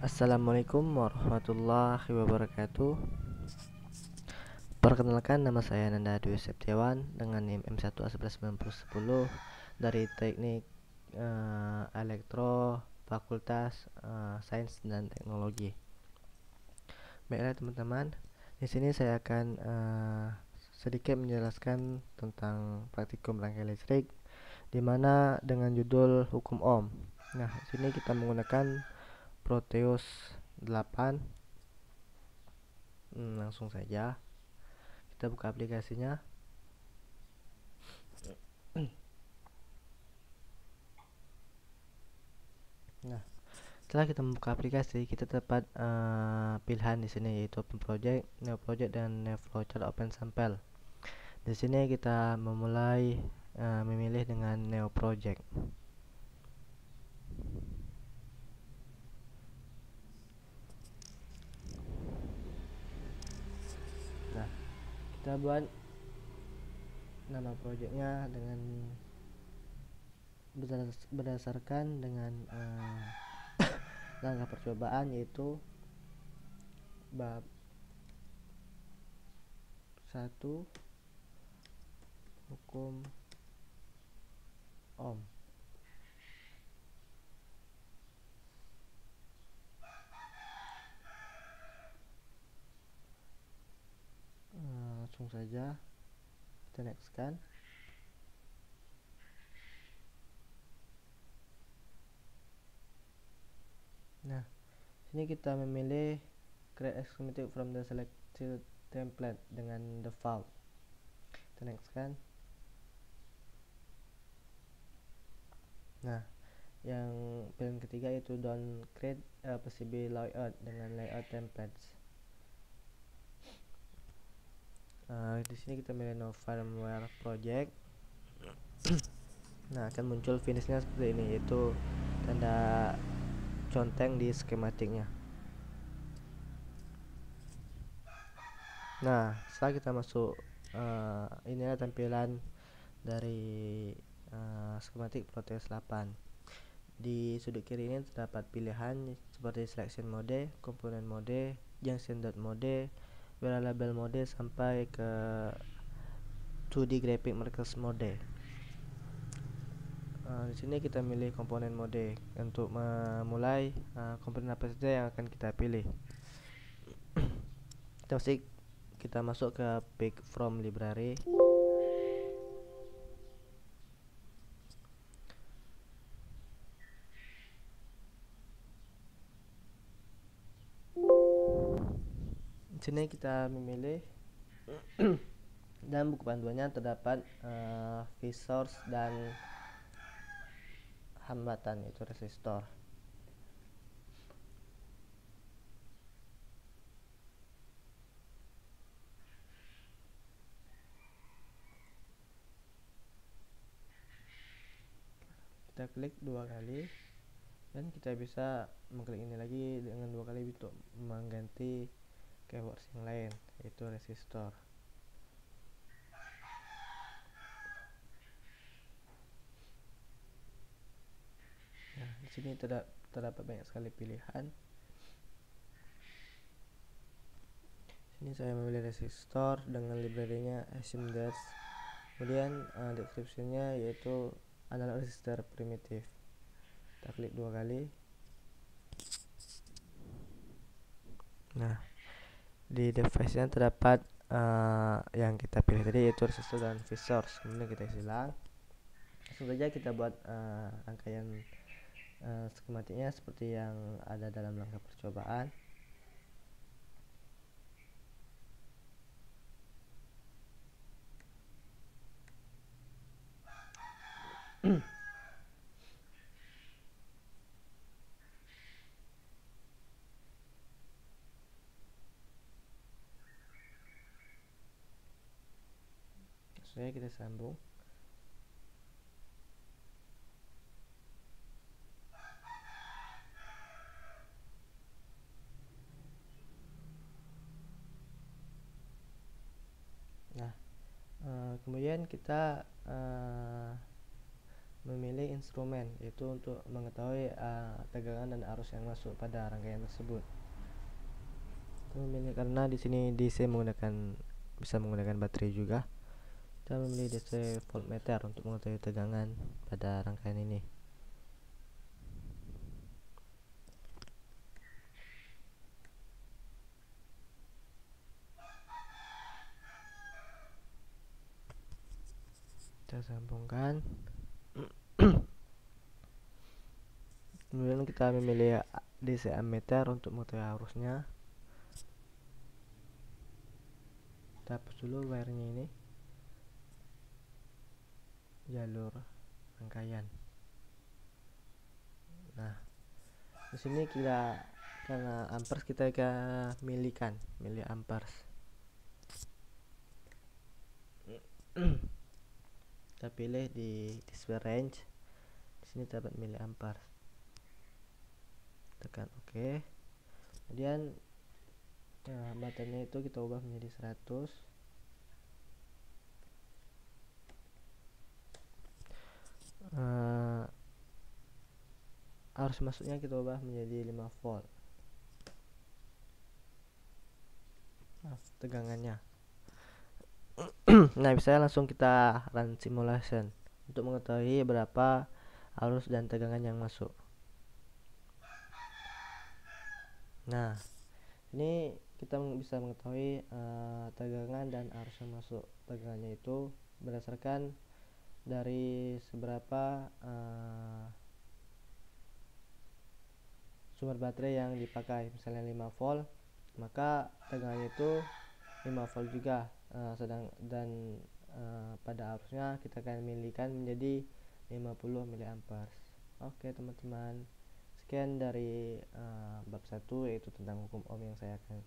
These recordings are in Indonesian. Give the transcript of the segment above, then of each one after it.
Assalamualaikum warahmatullahi wabarakatuh. Perkenalkan, nama saya Nanda Dwi Septiawan dengan NIM M1A119010 dari Teknik Elektro Fakultas Sains dan Teknologi. Baiklah teman-teman, di sini saya akan sedikit menjelaskan tentang praktikum rangkai listrik, di mana dengan judul Hukum Ohm. Nah, di sini kita menggunakan Proteus 8. Langsung saja kita buka aplikasinya. Nah, setelah kita membuka aplikasi, kita dapat pilihan di sini yaitu Open Project, Neo Project, dan Neo Flowchart Open Sample. Di sini kita memulai memilih dengan Neo Project. Nah, kita buat nama projectnya dengan berdasarkan dengan langkah percobaan, yaitu bab 1 hukum Ohm. Langsung saja kita next kan. Nah, sini kita memilih create a schematic from the selected template dengan default. Kita next kan. Nah, yang pilihan ketiga itu don't create a PCB layout dengan layout templates. Di sini kita milih no firmware project. Nah, akan muncul finishnya seperti ini, yaitu tanda conteng di skematiknya. Nah, setelah kita masuk, inilah tampilan dari skematik Proteus 8. Di sudut kiri ini terdapat pilihan seperti selection mode, komponen mode, junction dot mode, variable mode, sampai ke 2D graphic markers mode. Di sini kita milih komponen mode untuk memulai komponen apa saja yang akan kita pilih. Kita masuk ke pick from library. Di sini kita memilih dan buku panduannya terdapat source dan hambatan, yaitu resistor. Kita klik 2 kali dan kita bisa mengklik ini lagi dengan 2 kali untuk mengganti keywords yang lain, yaitu resistor. Nah, di sini terdapat banyak sekali pilihan. Sini saya memilih resistor dengan library-nya ASIMDAS. Kemudian deskripsinya yaitu analog resistor primitif. Kita klik 2 kali. Nah, di device-nya terdapat yang kita pilih tadi, yaitu resistor dan source. Kemudian kita isi ulang. Langsung saja kita buat rangkaian skematiknya seperti yang ada dalam langkah percobaan. Langsung kita sambung. Nah, kemudian kita memilih instrumen, yaitu untuk mengetahui tegangan dan arus yang masuk pada rangkaian tersebut. Kita memilih karena di sini DC bisa menggunakan baterai juga. Kita memilih DC voltmeter untuk mengetahui tegangan pada rangkaian ini. Kita sambungkan. Kemudian kita memilih DC ammeter untuk mengetahui arusnya. Kita hapus dulu wire-nya ini, jalur rangkaian. Nah, di sini kita karena amperes kita milih amperes. Kita pilih di display range. Di sini dapat milih amperes. Tekan OK. Kemudian hambatannya itu kita ubah menjadi 100. Arus masuknya kita ubah menjadi 5 volt. Tegangannya. Nah, bisa langsung kita run simulation untuk mengetahui berapa arus dan tegangan yang masuk. Nah, ini kita bisa mengetahui tegangan dan arus yang masuk. Tegangannya itu berdasarkan dari seberapa sumber baterai yang dipakai. Misalnya 5 volt, maka tegangannya itu 5 volt juga. Pada arusnya kita akan milihkan menjadi 50 mA. Oke teman-teman, sekian dari bab 1, yaitu tentang hukum ohm yang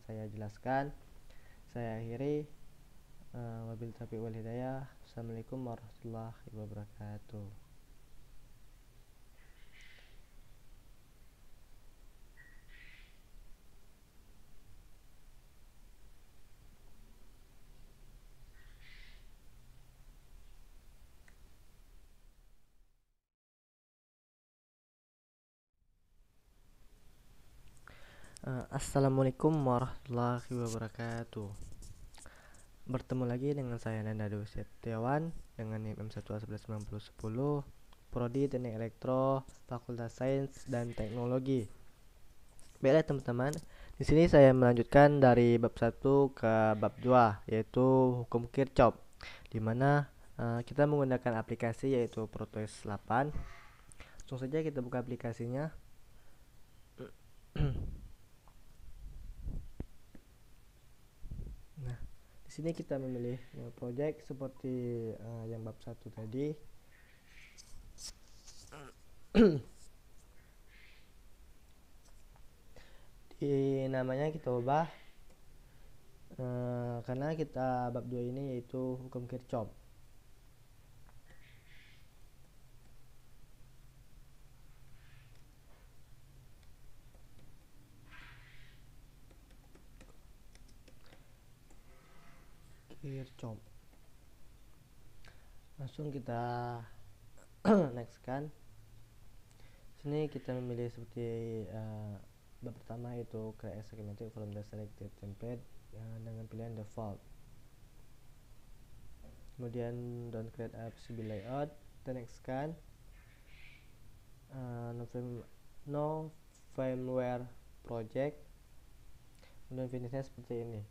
saya jelaskan. Saya akhiri. Wabillahi taufiq wal hidayah. Assalamualaikum warahmatullahi wabarakatuh. Assalamualaikum warahmatullahi wabarakatuh. Bertemu lagi dengan saya Nanda Dwi Setiawan dengan NIM M1A119010, Prodi Teknik Elektro, Fakultas Sains dan Teknologi. Baiklah teman-teman, di sini saya melanjutkan dari bab 1 ke bab 2, yaitu hukum Kirchhoff, di mana kita menggunakan aplikasi yaitu Proteus 8. Langsung saja kita buka aplikasinya. Nah, di sini kita memilih project seperti yang bab 1 tadi. Di namanya kita ubah karena kita bab 2 ini yaitu hukum Kirchhoff. Kirchhoff. Langsung kita next kan. Sini kita memilih seperti bab pertama yaitu create schematic from the selected template dengan pilihan default. Kemudian don't create a PCB layout. Kita next kan. No firmware project. Kemudian finishnya seperti ini.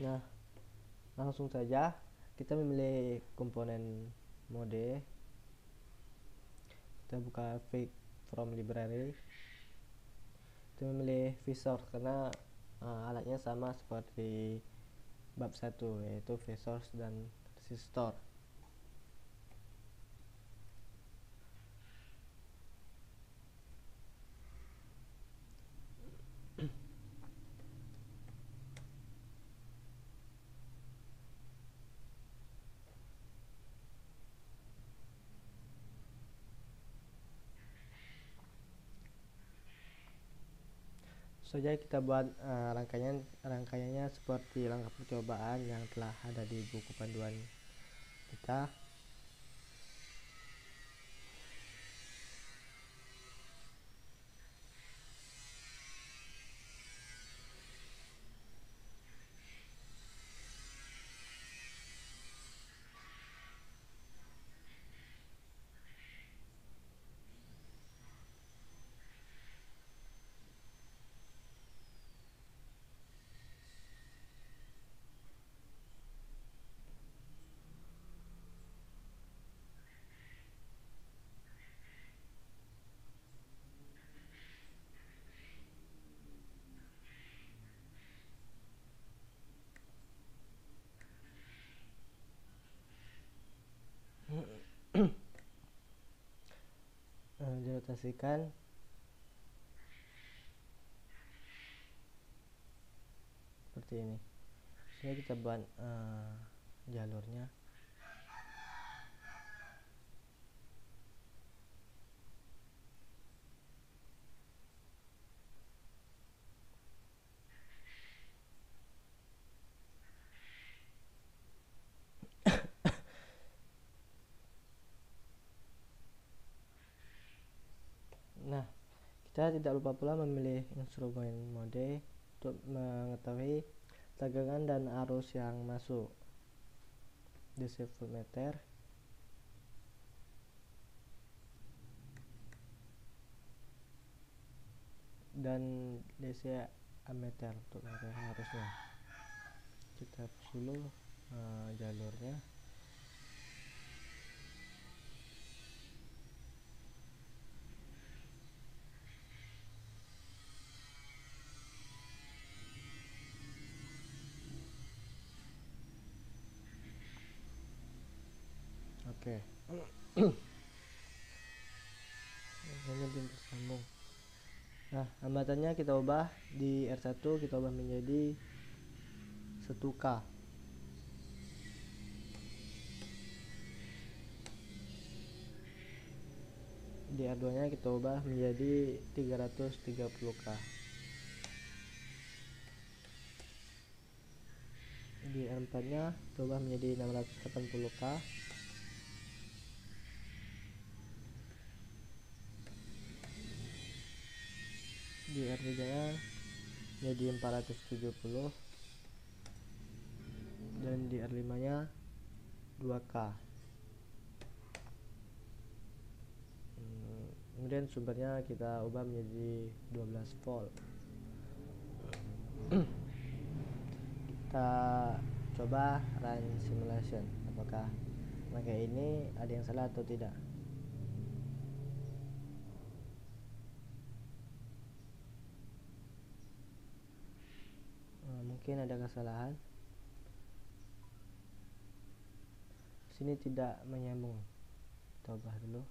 Nah, langsung saja kita memilih komponen mode. Kita buka Fake from library. Kita memilih vSource karena alatnya sama seperti bab 1, yaitu vSource dan resistor. Saja kita buat rangkaiannya seperti langkah percobaan yang telah ada di buku panduan kita. Dirotasikan seperti ini. Sini kita buat jalurnya. Nah, kita tidak lupa pula memilih instrumen mode untuk mengetahui tegangan dan arus yang masuk. DC voltmeter dan DC ammeter untuk mengetahui arusnya. Kita hapus dulu jalurnya. Oke. Ini belum tersambung. Nah, hambatannya kita ubah di R1, kita ubah menjadi 1K. Di R2 nya kita ubah menjadi 330K. Di R4 nya kita ubah menjadi 680K. Di R3 nya menjadi 470, dan di R5 nya 2K. Kemudian sumbernya kita ubah menjadi 12 volt. Kita coba run simulation, apakah rangka ini ada yang salah atau tidak. Mungkin ada kesalahan. Sini tidak menyambung. Kita ubah dulu.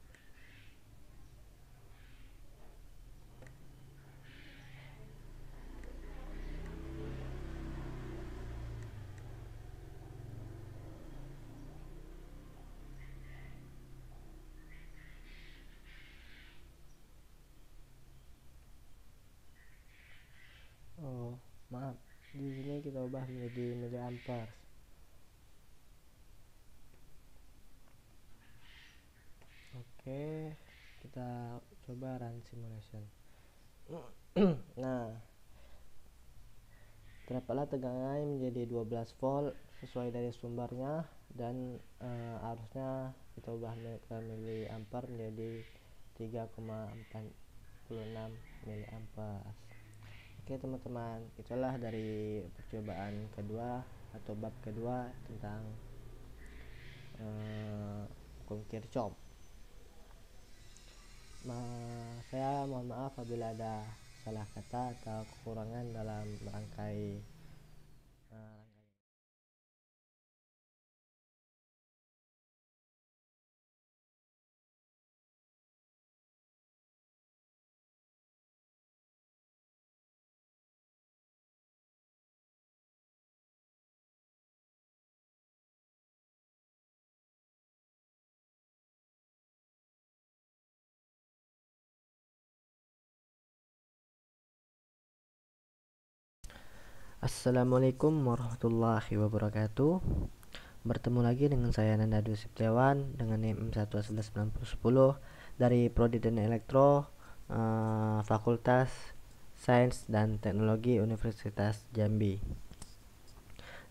Oh, maaf. Di sini kita ubah menjadi miliampere. Oke, kita coba run simulation. Nah, dapatlah tegangan menjadi 12 volt sesuai dari sumbernya, dan arusnya kita ubah ke miliampere menjadi 3,46 miliampere. Oke teman-teman, itulah dari percobaan kedua atau bab kedua tentang hukum Kirchhoff. Saya mohon maaf apabila ada salah kata atau kekurangan dalam merangkai Assalamualaikum warahmatullahi wabarakatuh. Bertemu lagi dengan saya Nanda Dwi Setiawan dengan NIM M1A119010 dari Prodi Teknik Elektro, Fakultas Sains dan Teknologi Universitas Jambi.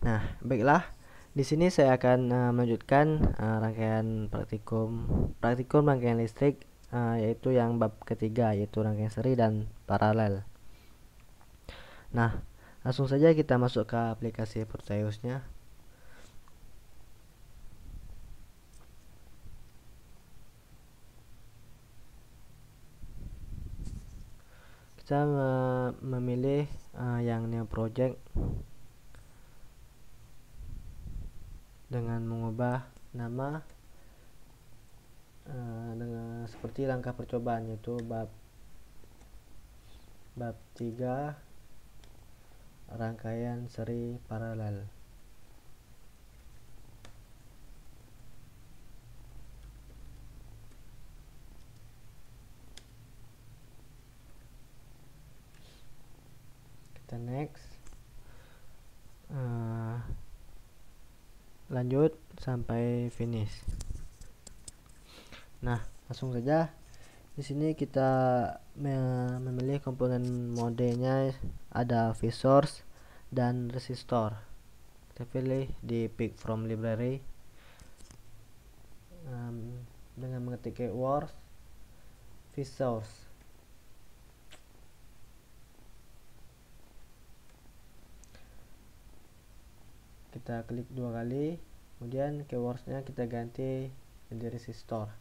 Nah, baiklah. Di sini saya akan melanjutkan rangkaian praktikum rangkaian listrik, yaitu yang bab ketiga, yaitu rangkaian seri dan paralel. Nah, langsung saja kita masuk ke aplikasi Proteusnya. Kita memilih yang new project dengan mengubah nama dengan seperti langkah percobaan, yaitu bab 3 rangkaian seri paralel. Kita next, lanjut sampai finish. Nah, langsung saja. Di sini kita memilih komponen modenya, ada V-source dan resistor. Kita pilih di pick from library dengan mengetik keyword V-source. Kita klik 2 kali, kemudian keywordsnya kita ganti menjadi resistor.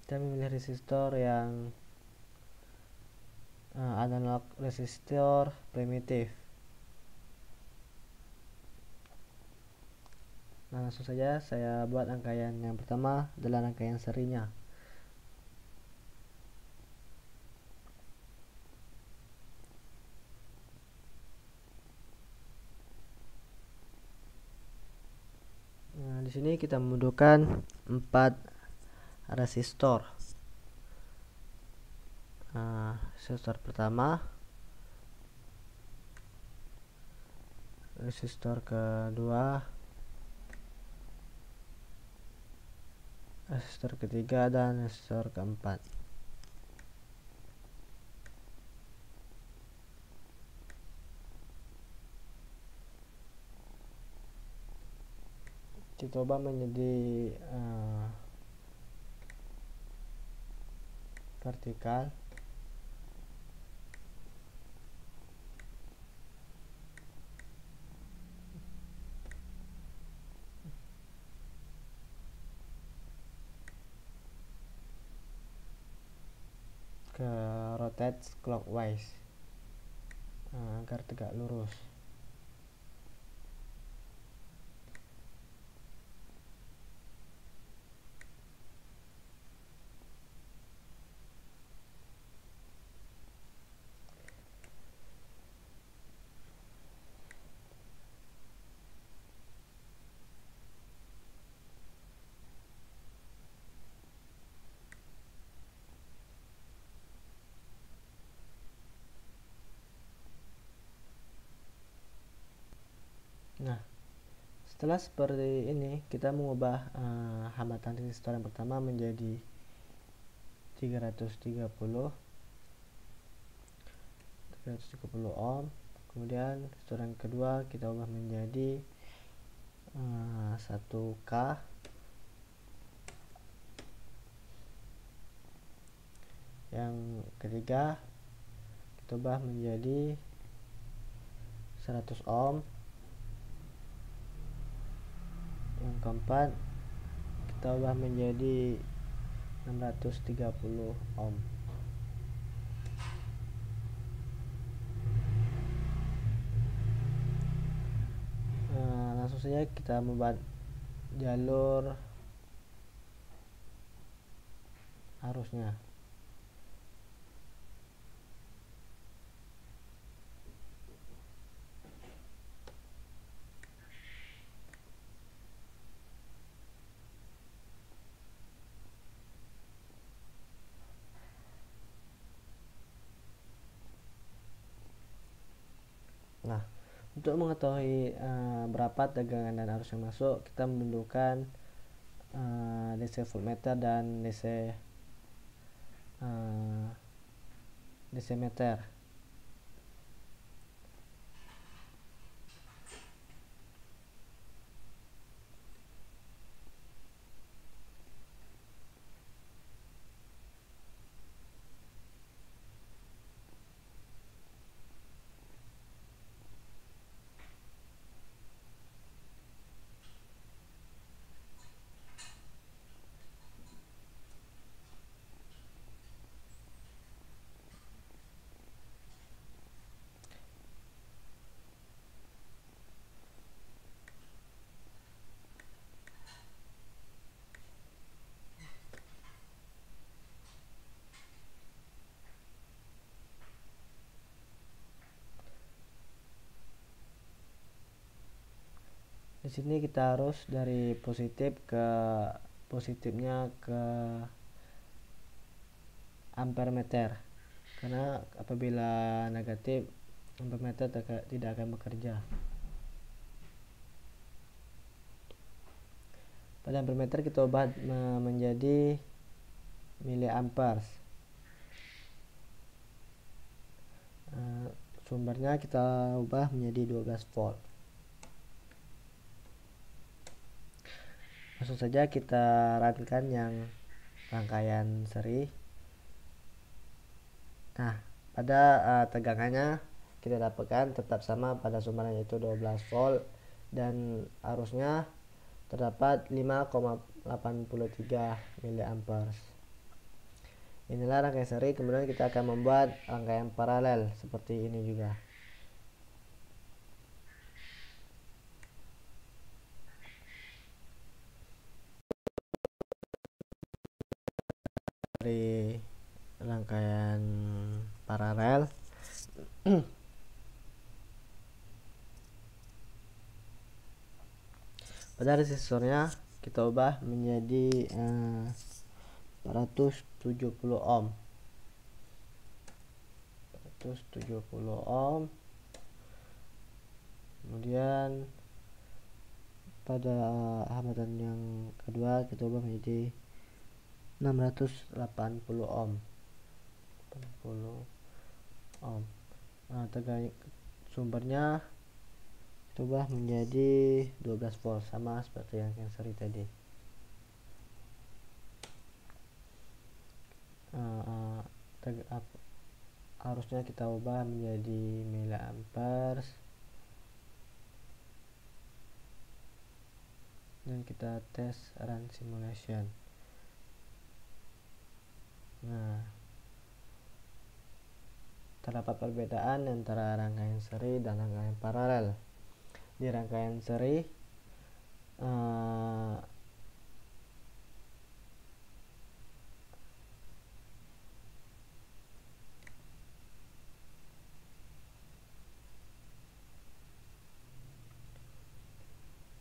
Kita memilih resistor yang analog resistor primitif. Nah, langsung saja saya buat rangkaian yang pertama adalah rangkaian serinya. Nah, di sini kita membutuhkan 4 resistor. Resistor pertama, resistor kedua, resistor ketiga, dan resistor keempat. Coba menjadi vertikal. Ke rotate clockwise agar tegak lurus. Nah, setelah seperti ini, kita mengubah hambatan resistor yang pertama menjadi 330 ohm. Kemudian resistor yang kedua kita ubah menjadi 1K. Yang ketiga kita ubah menjadi 100 ohm. Yang keempat kita ubah menjadi 630 ohm. Langsung saja kita membuat jalur arusnya. Nah, Untuk mengetahui berapa tegangan dan arus yang masuk, kita mendahulukan DC voltmeter dan DC meter. Di sini kita harus dari positifnya ke ampere meter, karena apabila negatif ampere meter tidak akan bekerja. Pada ampere meter kita ubah menjadi miliampere. Sumbernya kita ubah menjadi 12 volt. Langsung saja kita runkan yang rangkaian seri. Nah, pada tegangannya kita dapatkan tetap sama pada sumbernya, yaitu 12 volt, dan arusnya terdapat 5,83 miliampere. Inilah rangkaian seri. Kemudian kita akan membuat rangkaian paralel seperti ini juga. Dari rangkaian paralel pada resistornya kita ubah menjadi 470 ohm. 470 ohm. Kemudian pada hambatan yang kedua kita ubah menjadi 680 ohm. 80 ohm. Nah, tegangan sumbernya kita ubah menjadi 12 volt, sama seperti yang seri tadi. Arusnya kita ubah menjadi miliampere, dan kita tes run simulation. Nah, terdapat perbedaan antara rangkaian seri dan rangkaian paralel. Di rangkaian seri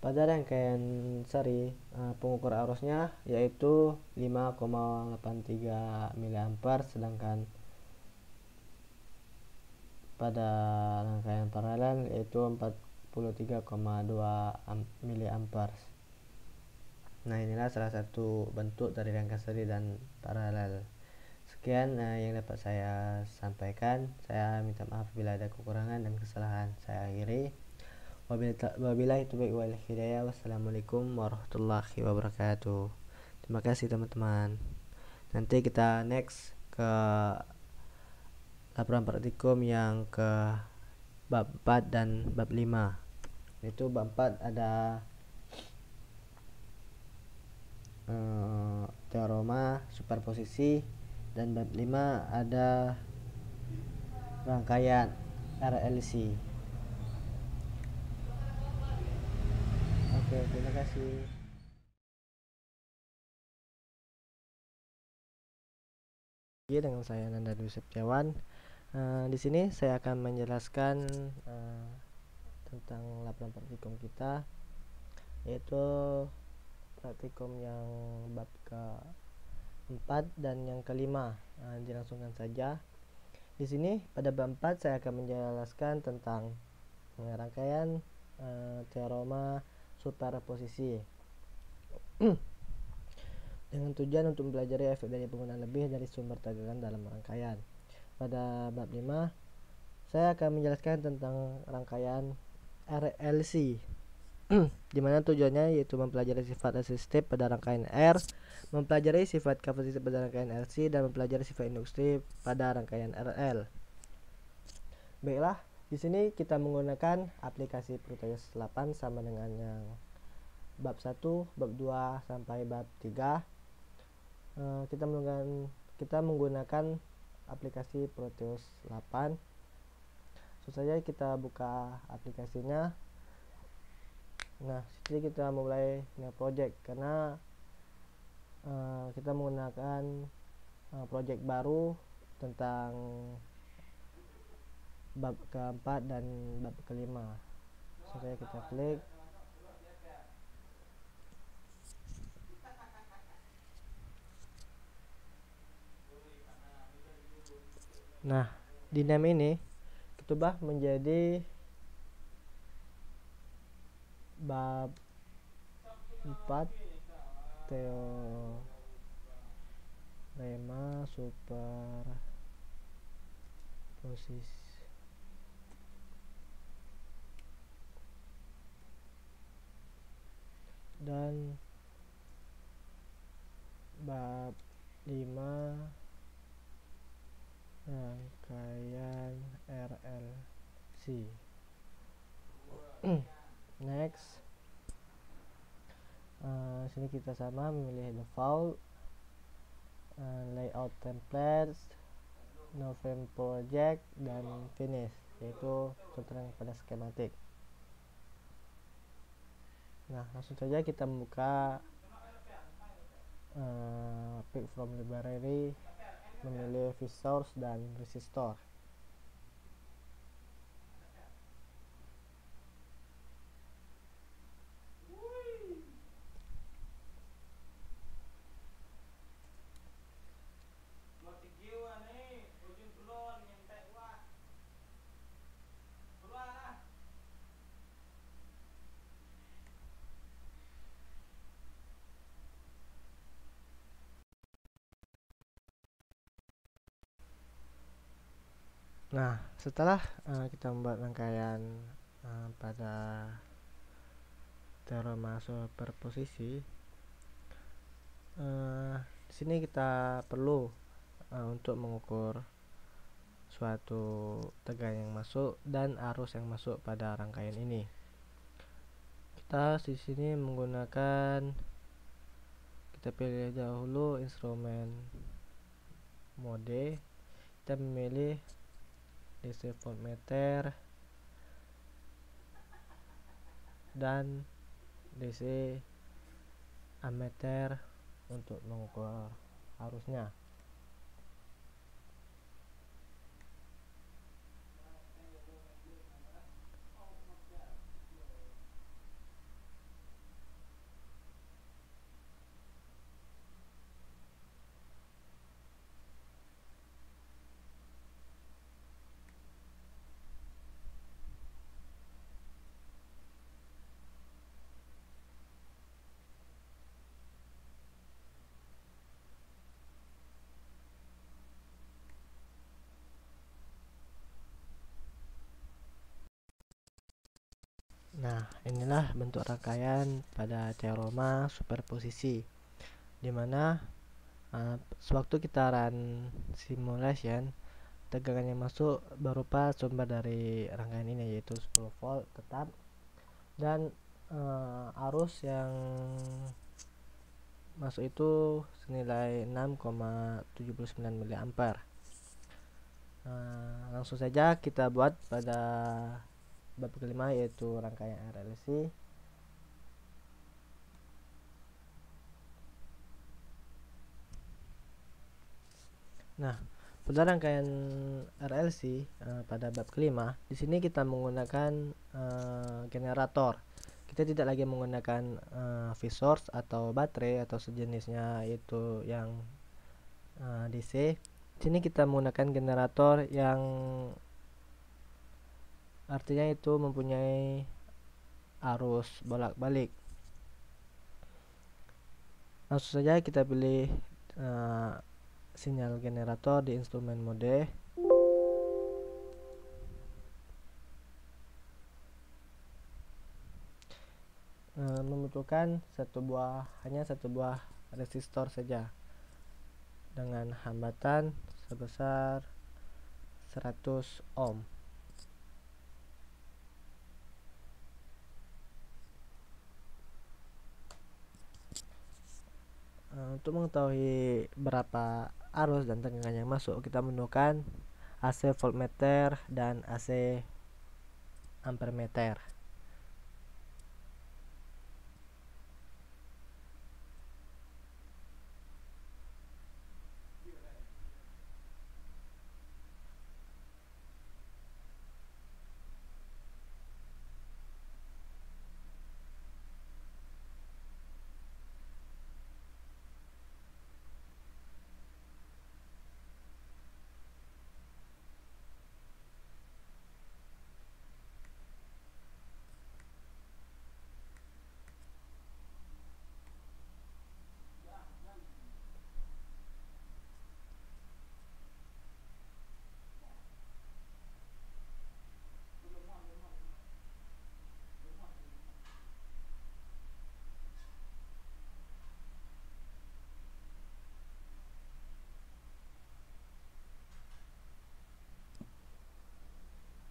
pada rangkaian seri pengukur arusnya yaitu 5,83 miliampere, sedangkan pada rangkaian paralel yaitu 43,2 miliampere. Nah, inilah salah satu bentuk dari rangkaian seri dan paralel. Sekian yang dapat saya sampaikan. Saya minta maaf bila ada kekurangan dan kesalahan. Saya akhiri. Wabillahi taufiq wal hidayah. Wassalamualaikum warahmatullahi wabarakatuh. Terima kasih teman-teman. Nanti kita next ke laporan praktikum yang ke bab 4 dan bab 5. Itu bab 4 ada teorema superposisi, dan bab 5 ada rangkaian RLC. Oke, terima kasih. Dengan saya Nanda Dwi Septiawan. Di sini saya akan menjelaskan tentang laporan praktikum kita, yaitu praktikum yang bab ke-4 dan yang ke-5. Dilangsungkan saja. Di sini pada bab 4 saya akan menjelaskan tentang rangkaian teorema superposisi dengan tujuan untuk mempelajari efek dari penggunaan lebih dari sumber tegangan dalam rangkaian. Pada bab 5 saya akan menjelaskan tentang rangkaian RLC di mana tujuannya yaitu mempelajari sifat resistif pada rangkaian R, mempelajari sifat kapasitif pada rangkaian RC, dan mempelajari sifat induktif pada rangkaian RL. Baiklah, di sini kita menggunakan aplikasi Proteus 8 sama dengan yang bab 1, bab 2 sampai bab 3. Kita menggunakan aplikasi Proteus 8. Langsung saja kita buka aplikasinya. Nah, sini kita mulai new project karena kita menggunakan project baru tentang bab keempat dan bab kelima. Langsung saja kita klik. Nah, di name ini kita ubah menjadi bab 4 teorema superposisi. Dan bab 5 rangkaian RLC. Next, sini kita sama memilih default, layout templates, no frame project, dan finish, yaitu tertera pada skematik. Nah, langsung saja kita membuka pick from library, memilih vSource dan resistor. Nah, setelah kita membuat rangkaian pada teorema superposisi, di sini kita perlu untuk mengukur suatu tegangan yang masuk dan arus yang masuk pada rangkaian ini. Kita di sini kita pilih dahulu instrumen mode, kita memilih DC voltmeter dan DC ammeter untuk mengukur arusnya. Nah, inilah bentuk rangkaian pada teorema superposisi, dimana sewaktu kita run simulation, tegangan yang masuk berupa sumber dari rangkaian ini, yaitu 10 volt tetap, dan arus yang masuk itu senilai 6,79 mA. Langsung saja kita buat pada bab kelima, yaitu rangkaian RLC. Nah, pada rangkaian RLC pada bab kelima, di sini kita menggunakan generator. Kita tidak lagi menggunakan vSource atau baterai atau sejenisnya, itu yang DC. Di sini kita menggunakan generator yang artinya itu mempunyai arus bolak-balik. Langsung saja kita pilih sinyal generator di instrumen mode. Membutuhkan hanya satu buah resistor saja dengan hambatan sebesar 100 ohm. Untuk mengetahui berapa arus dan tegangan yang masuk, kita menggunakan AC voltmeter dan AC ampermeter.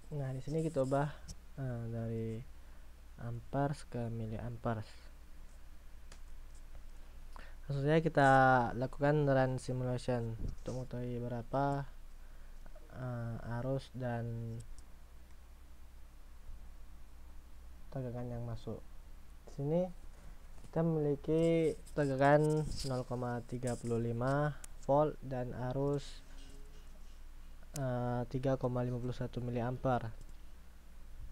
Nah, di sini kita ubah dari amperes ke miliamperes. Langsung saja kita lakukan run simulation untuk mengetahui berapa arus dan tegangan yang masuk. Di sini kita memiliki tegangan 0,35 volt dan arus 3,51 mA.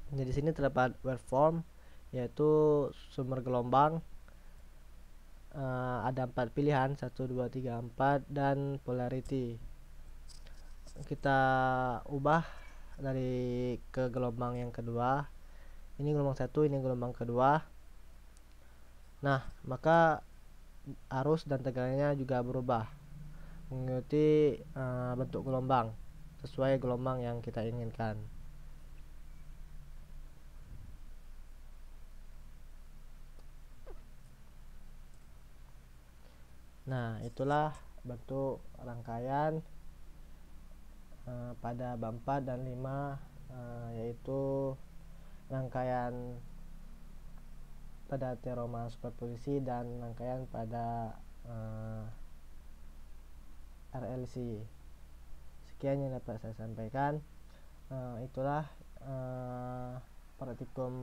Jadi sini terdapat waveform, yaitu sumber gelombang. Ada 4 pilihan, 1, 2, 3, 4, dan polarity. Kita ubah dari ke gelombang yang kedua. Ini gelombang 1, ini gelombang kedua. Nah, maka arus dan tegangannya juga berubah mengikuti bentuk gelombang sesuai gelombang yang kita inginkan. Nah, itulah bentuk rangkaian pada bab 4 dan 5, yaitu rangkaian pada teorema superposisi dan rangkaian pada RLC. Sekian yang dapat saya sampaikan. Itulah praktikum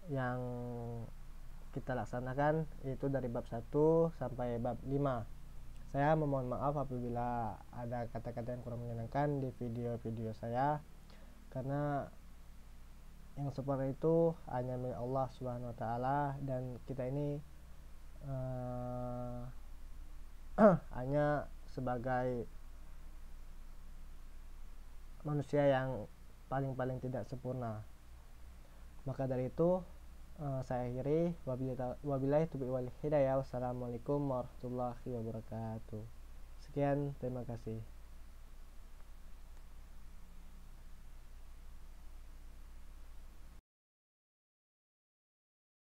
yang kita laksanakan, yaitu dari bab 1 sampai bab 5. Saya memohon maaf apabila ada kata-kata yang kurang menyenangkan di video-video saya, karena yang seperti itu hanya milik Allah Subhanahu wa taala, dan kita ini hanya sebagai manusia yang paling tidak sempurna. Maka dari itu saya akhiri. Wabillahi taufiq wal hidayah. Wassalamualaikum warahmatullahi wabarakatuh. Sekian, terima kasih.